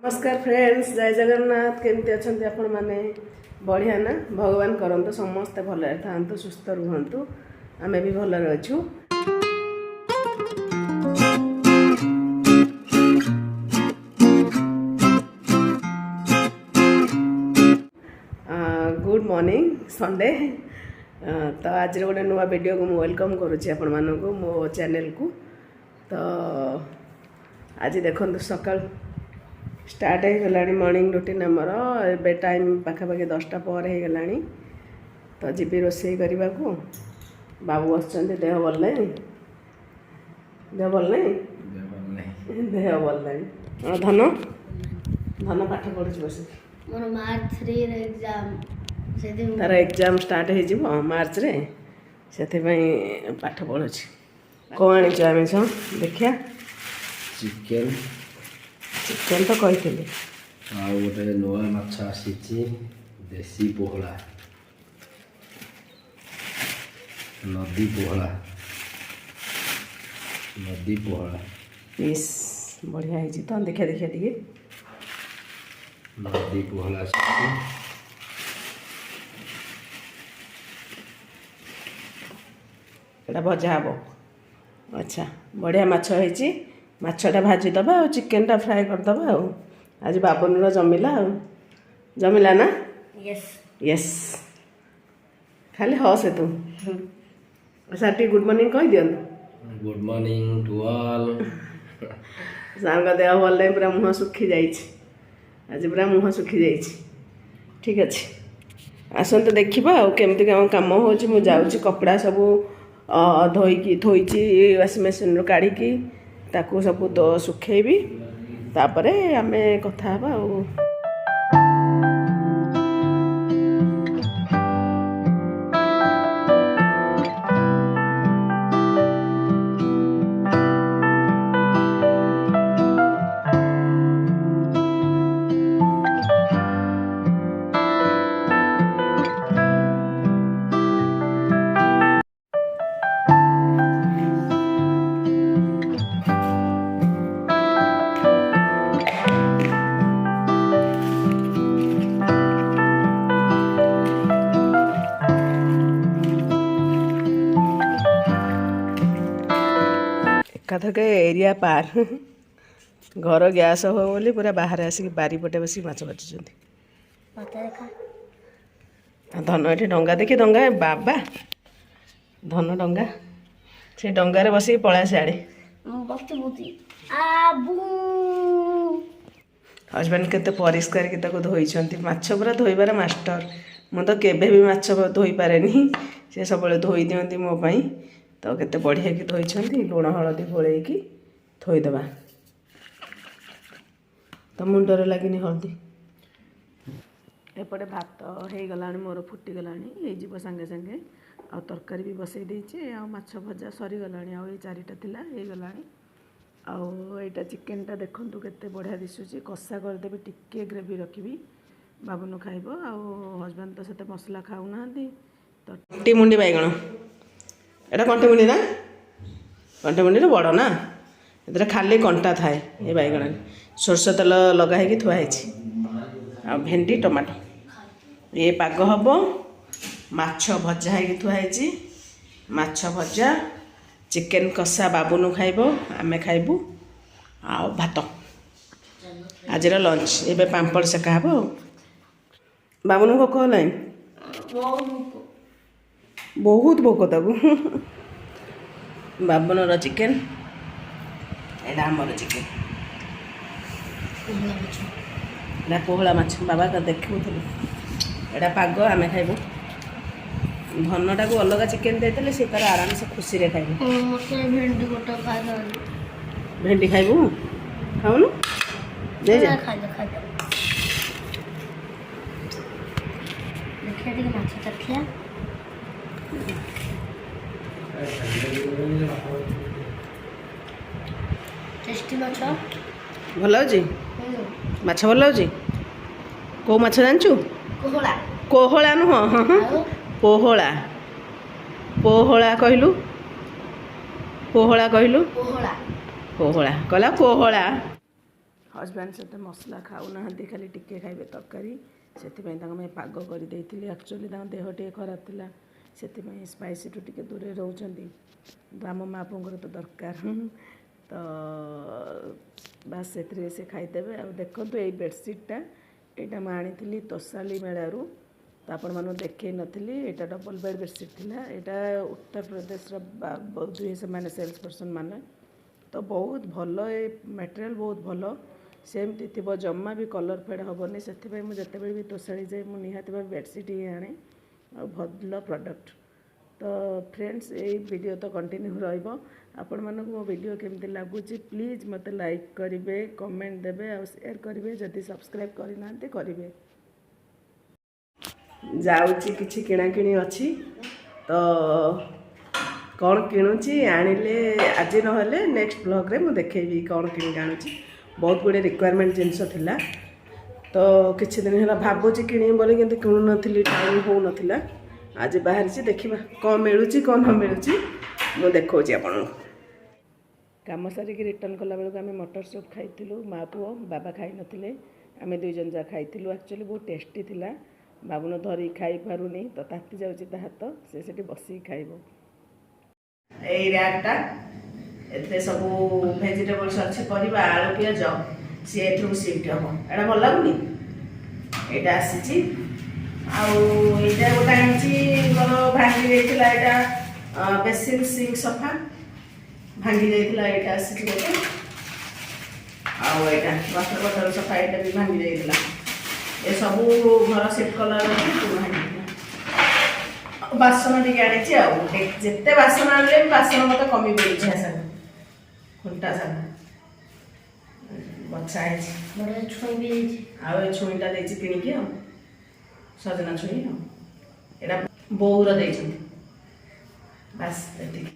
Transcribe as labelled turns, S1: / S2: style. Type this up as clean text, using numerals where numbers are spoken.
S1: नमस्कार फ्रेंड्स, जय जगन्नाथ। केमती अच्छा आपण मैंने बढ़िया ना। भगवान करंतु समस्ते भलरे था, सुस्थ रुहतु। आमे भी भलरे अच्छु। Good morning Sunday. तो आज गोटे नुआ वीडियो को वेलकम करुच्ची आपण मानक मो चैनल को। तो आज देखो सकाल स्टार्ट हो गला मॉर्निंग रूटीन आमर। ए टाइम पाखापाखि 10टा पर हो गला। तो जीवी रोषे करने को बाबू बस देह भल नहीं, देह भल नहीं, देह भल नहीं। धन धन पाठ पढ़ुच बस तार एग्जाम स्टार्ट हो मार्च रे, से पाठ पढ़ुच। कौन आनी आमिष देखिया?
S2: चिकेन
S1: चिकेन तो कही
S2: गोटे नुआ माछ आसी देसी पोहला, नदी पोहला, नदी पोहला
S1: पीस बढ़िया है तो देखिए देखिए टे
S2: नदी पोहला
S1: एटा भजा हे। अच्छा बढ़िया माछ है। माछटा भाजीदबा और चिकेनटा फ्राए करदबा। आज बाबुन जमिला जमिला ना?
S3: Yes
S1: yes. खाली हसे तू सार टी गुड मॉर्निंग कह दियन।
S2: Good morning to all.
S1: Sir का देह भल नहीं, पूरा मुँह सुखी जाइए। आज पूरा मुँह सुखी जाइए। ठीक अच्छे, आसत देखा केमती कम हो। जाऊँगी कपड़ा सब धोईकी थोड़ी वाशिंग मशीन रू काढ़ी ताकू सब सुखेबी, तापरे आमे कथा हबा। एकाथक एरिया पार घर गैस हो बोली पूरा बाहर आसिक बारीपटे बस माछ बाचुंट। धन ये डंगा देखी, डंगा बाबा धन डंगा से डंगार बस पड़ा सियाड़े। हजबैंड केते परिष्कार कि धोई माछ पूरा धोइबार मास्टर। मु तो केबे भी माछ धोई पारे नी, से सब धोई दियंती मो पई। तो केते बढ़िया कि धोई लुण हलदी गोलैकी थोईदबा। तो मुंडरे लगिनी हलदी। एपटे भात हो गला मोर फुटीगला हो सांगे सांगे। आ तरकारी भी बसई देचे। आ माछ भजा सरीगला। आ चारिटा थिला हो गला। आईटा चिकेनटा देखंतु केते बढ़िया दिसुची। कषा करदेबी, टिके ग्रेवी रखी बाबुन खाइब। आ हजबैंड तो सेते मसला खाऊना। तो टी मुंडी बैगण एटा कंटे मुंडी ना? कंटे मुंडी बड़ ना? ए खाली कंटा थाए। ये बैगण सोरष तेल लगाई थुआई। आ भेंडी टमाटो ये पाग हम। माछ भजा है थुआई। माछ भजा, चिकेन कषा बाबुन खाइब, आमे खाइबू। आ भात आज लंच। ये पांपड़ सेका हम। बाबुन भोक है बहुत भोक ताकू। बाबुनर चिकेन, एटा आमर चिकेन। एटा पोहला माछ बाबा का देखू। एटा पाग आमे खाइबू। धनटा को अलग चिकेन देते सी तार आराम से खुशी रे खाइबू। भेंडी खाइबू? खाऊनु दे जा। भल हो माछ भल हो। कौ माछ जानचु? कोहला नुह, पोहला। पोहला कहलु, पोहला कहलु, पोहला कहला पोहला। ହଜବେଣ୍ଡ ସେତେ ମସଲା ଖାଉନାହାନ୍ତି, ଖାଲି ଟିକେ ଖାଇବେ ତରକାରୀ। ସେଥିପାଇଁ ତାଙ୍କ ପାଇଁ ପାଗ କରିଦେଇଥିଲି। ଆକ୍ଚୁଆଲି ତାଙ୍କ ଦେହ ଟିକେ ଖରାପ ଥିଲା, ସେଥିପାଇଁ ସ୍ପାଇସିଠୁ ଟିକେ ଦୂରରେ ରହୁଛନ୍ତି। କିନ୍ତୁ ଆମ ମା ପୁଅଙ୍କର ତ ଦରକାର, ତ ବାସ୍ ସେଥିରେ ସେ ଖାଇଦେବେ। ଆଉ ଦେଖନ୍ତୁ ଏଇ ବେଡ଼ସିଟ୍ଟା, ଏଇଟା ମୁଁ ଆଣିଥିଲି ତୋଷାଲି ମେଳାରୁ, ତ ଆପଣମାନଙ୍କୁ ଦେଖେଇ ନଥିଲି। ଏଇଟା ଡବଲ୍ ବେଡ଼୍ ବେଡ଼ସିଟ୍ ଥିଲା। ଏଇଟା ଉତ୍ତରପ୍ରଦେଶର ବୋଧହୁଏ ସେମାନେ ସେଲ୍ସ ପର୍ସନ୍ ମାନେ, ତ ବହୁତ ଭଲ, ଏ ମ୍ୟାଟେରିଆଲ୍ ବହୁତ ଭଲ, ସେମିତି ଥିବ, ଜମା ବି କଲର୍ ଫେଡ଼୍ ହେବନି। ସେଥିପାଇଁ ମୁଁ ଯେତେବେଳେ ବି ତୋଷାଳି ଯାଏ ମୁଁ ନିହାତି ଭାବେ ବେଡ଼ସିଟ୍ ହିଁ ଆଣେ, ଆଉ ଭଲ ପ୍ରଡ଼କ୍ଟ। ତ ଫ୍ରେଣ୍ଡସ୍, ଏଇ ଭିଡ଼ିଓ ତ କଣ୍ଟିନ୍ୟୁ ରହିବ। ଆପଣମାନଙ୍କୁ ମୋ ଭିଡ଼ିଓ କେମିତି ଲାଗୁଛି ପ୍ଲିଜ୍ ମୋତେ ଲାଇକ୍ କରିବେ, କମେଣ୍ଟ ଦେବେ, ଆଉ ସେୟାର କରିବେ। ଯଦି ସବସ୍କ୍ରାଇବ୍ କରିନାହାନ୍ତି କରିବେ। ଯାଉଛି କିଛି କିଣାକିଣି ଅଛି, ତ କ'ଣ କିଣୁଛି ଆଣିଲେ ଆଜି ନହେଲେ ନେକ୍ସଟ ବ୍ଲଗ୍ରେ ମୁଁ ଦେଖେଇବି କ'ଣ କିଣିକି ଆଣୁଛି। ବହୁତ ଗୁଡ଼ିଏ ରିକ୍ୱାରମେଣ୍ଟ ଜିନିଷ ଥିଲା, ତ କିଛି ଦିନ ହେଲା ଭାବୁଛି କିଣିବି ବୋଲି, କିନ୍ତୁ କିଣୁନଥିଲି, ଟାଇମ୍ ହେଉନଥିଲା। ଆଜି ବାହାରିଛି, ଦେଖିବା କ'ଣ ମିଳୁଛି କ'ଣ ନ ମିଳୁଛି ମୁଁ ଦେଖାଉଛି ଆପଣଙ୍କୁ। କାମ ସାରିକି ରିଟର୍ନ କଲାବେଳକୁ ଆମେ ମଟର ସୁପ୍ ଖାଇଥିଲୁ, ମା ପୁଅ। ବାବା ଖାଇନଥିଲେ, ଆମେ 2 ଜଣ ଯାକ ଖାଇଥିଲୁ। ଆକ୍ଚୁଆଲି ବହୁତ ଟେଷ୍ଟି ଥିଲା। ବାବୁନ ଧରିକି ଖାଇପାରୁନି, ତ ତାତି ଯାଉଛି ତା ହାତ, ସେ ସେଠି ବସିକି ଖାଇବ। ଏଇ ର୍ୟାକ୍ଟା, ଏଥିରେ ସବୁ ଭେଜିଟେବଲ୍ସ ଅଛି, ପରିବା, ଆଳୁ, ପିଆଜ, ସିଏ ଏଥିରୁ ସିଫ୍ଟ ହେବ। ଏଇଟା ଭଲ ଲାଗୁନି, ଏଇଟା ଆସିଛି। ଆଉ ଏଇଟା ଗୋଟେ ଆଣିଛି, ମୋର ଭାଙ୍ଗି ଯାଇଥିଲା, ଏଇଟା ବେସିନ୍ ସିଙ୍କ୍ ସଫା ଭାଙ୍ଗି ଯାଇଥିଲା, ଏଇଟା ଆସିଛି ଗୋଟେ। ଆଉ ଏଇଟା ୱାଟର ବଟଲ ସଫା, ଏଇଟା ବି ଭାଙ୍ଗି ଯାଇଥିଲା। ଏସବୁ ଘର ସିଫ୍ଟ କଲାବେଳେ ଭାଙ୍ଗିଥିଲା। ବାସନ ଟିକେ ଆଣିଛି, ଆଉ ଯେତେ ବାସନ ଆଣିଲେ ବି ବାସନ ମୋତେ କମି ପଡ଼ୁଛି। ଶାଗ, ଖୁଣ୍ଟା ଶାଗ ବଛା ହେଇଛି, ଛୁଇଁ ବି ହେଇଛି, ଆଉ ଏ ଛୁଇଁଟା ଦେଇଛି କିଣିକି, ଆଉ ସଜନା ଛୁଇଁ, ଆଉ ଏଇଟା ବୋଉର ଦେଇଛନ୍ତି। ବାସ୍ ଏତିକି।